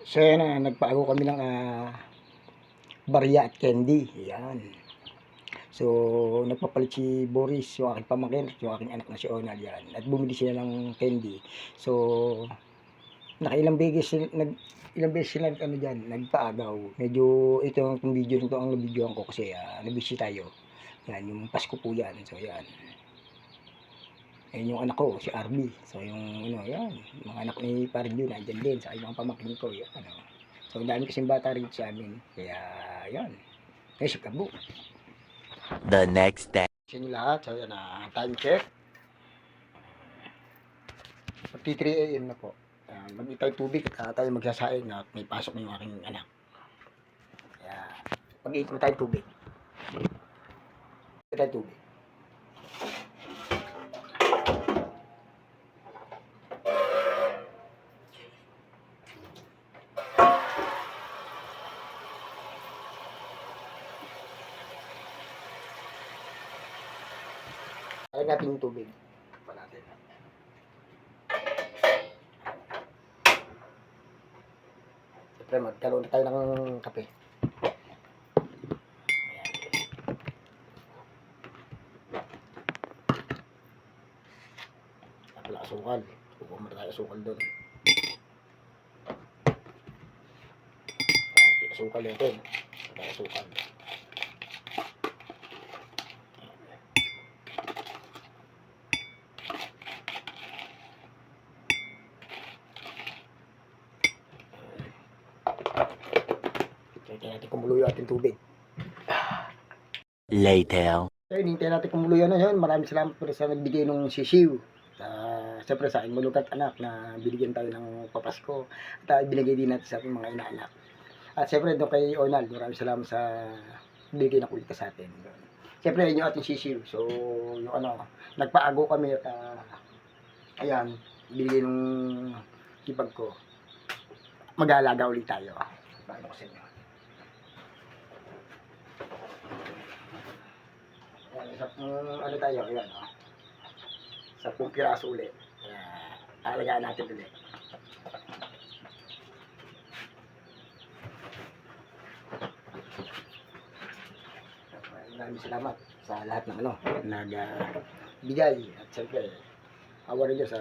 So yan na, nagpaago kami ng barya at candy. Yan. So, nagpapalit si Boris, yung aking pamangkin, yung aking anak na si Onal yan. At bumili sila ng candy. So, nakailang beses ilang beses sila nagpaagaw. Medyo ito yung video nito ang nabidyoan ko kasi nabisi tayo. Yan, yung Pasko po yan. So, yan. Ayun yung anak ko, si Arby. So, yung yan, mga anak ni Parin yun, andyan din. Sa mga pamangkin ko, yan, So, ang dami kasing bata rin sa amin. Kaya, yan. Eh, si Kabo. The next day. Sa inyo lahat. So, yan time check. 3 AM na po. Mag-ipay tayo tubig at tayo magsasaing at may pasok na yung aking anak. Kaya, mag-iipon tayo tubig. Tayo tubig. Kaya natin yung tubig. Natin. Siyempre, magkaroon na tayo ng kape. Wala asukal. Kukuha mo tayo asukal doon. Asukal natin. Wala asukal. Hintayin natin kumulo yung ating tubig. Later. So, hintayin natin kumulo yun. Maraming salamat po sa nagbigay ng sisiw. Siyempre sa aking malugat anak na binigyan tayo ng papasko. At binigay din natin sa ating mga inaanak. At siyempre doon kay Onal, maraming salamat sa bigay na kulita sa atin. Siyempre yun yung ating sisiw. So yung nagpaago kami at ayan, binigay ng ibag ko. Mag-aalaga ulit tayo. Bakit ko sa inyo? Ayan, tayo, ayan. 10 piraso ulit. Alagaan natin ulit. Maraming salamat sa lahat ng nagbigay. At siyempre, awa rin Diyos,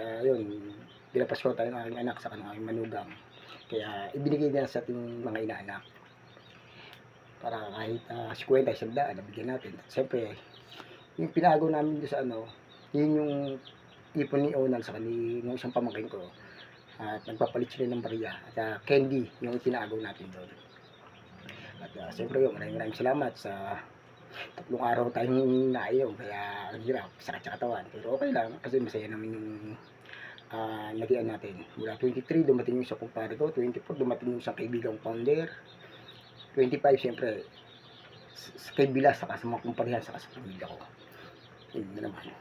pinapasko tayo ng aking anak sa aking manugang. Kaya ibinigay niya sa ating mga inaanak. Para kahit 50, 100, nabigyan natin. At siyempre, yung pinago namin doon sa yun yung ipon ni Onal sa ng isang pamangkin ko. At nagpapalit sila ng barya. At candy, yung tinago natin doon. At siyempre maraming salamat sa 3 araw tayong naiyaw. Kaya ang hirap, sakit sa katawan. Pero okay lang, kasi masaya namin yung nagian natin. Mula 23, dumating yung sa kumpare ko. 24, dumating yung sa kaibigang founder. 25, siyempre, kay Bilas, saka sa mga kumparehan, saka sa pamilya ko. Yun na naman.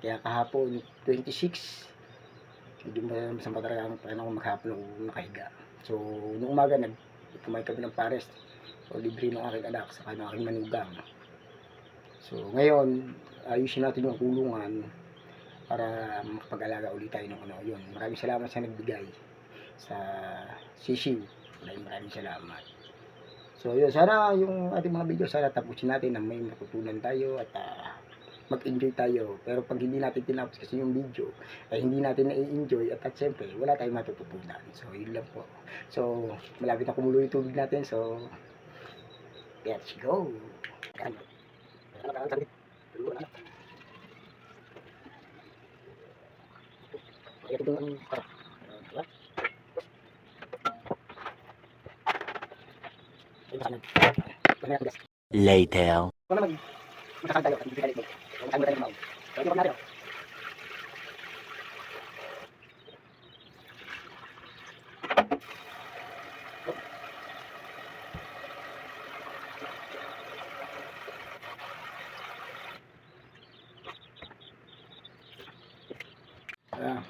Kaya kahapon, 26, hindi mo masama talaga ako maghapon ako nakahiga. So, nung umaga, kumain kami ng pares. So, libre ng aking anak, saka ng aking manugang. So, ngayon, ayusin natin yung kulungan para makapag-alaga ulit tayo ng yun. Maraming salamat sa nagbigay sa sisiw. Maraming salamat. So, yun, sana yung ating mga video, sana tapusin natin na may matutunan tayo at mag-enjoy tayo. Pero pag hindi natin tinapos kasi yung video, ay hindi natin na-enjoy at siyempre, wala tayong matututunan. So, yun lang po. So, malapit na kumulo yung tubig natin. So, let's go! Later.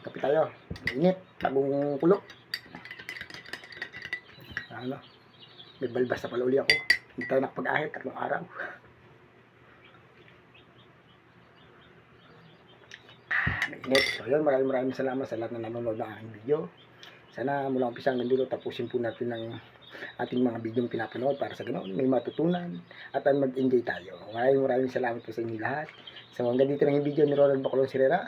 Kape tayo. Init. Bagong kulo. May balbas na pala uli ako. Hindi tayo nakapag-ahit 3 araw. Mainit. So yun, maraming salamat sa lahat na nanonood ng aking video. Sana mula umpisa hanggang dulo tapusin po natin ng ating mga video pinapanood para sa ganoon may matutunan at mag-enjoy tayo. Maraming salamat po sa inyo lahat. So hanggang dito lang yung video ni Ronald Bacolong Sirera,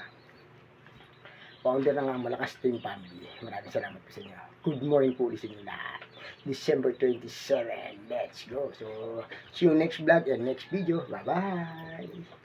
founder ng Malakas Team Family. Maraming salamat po sa inyo. Good morning po ulit sa inyo lahat. December 27. Let's go. So see you next vlog and next video. Bye bye.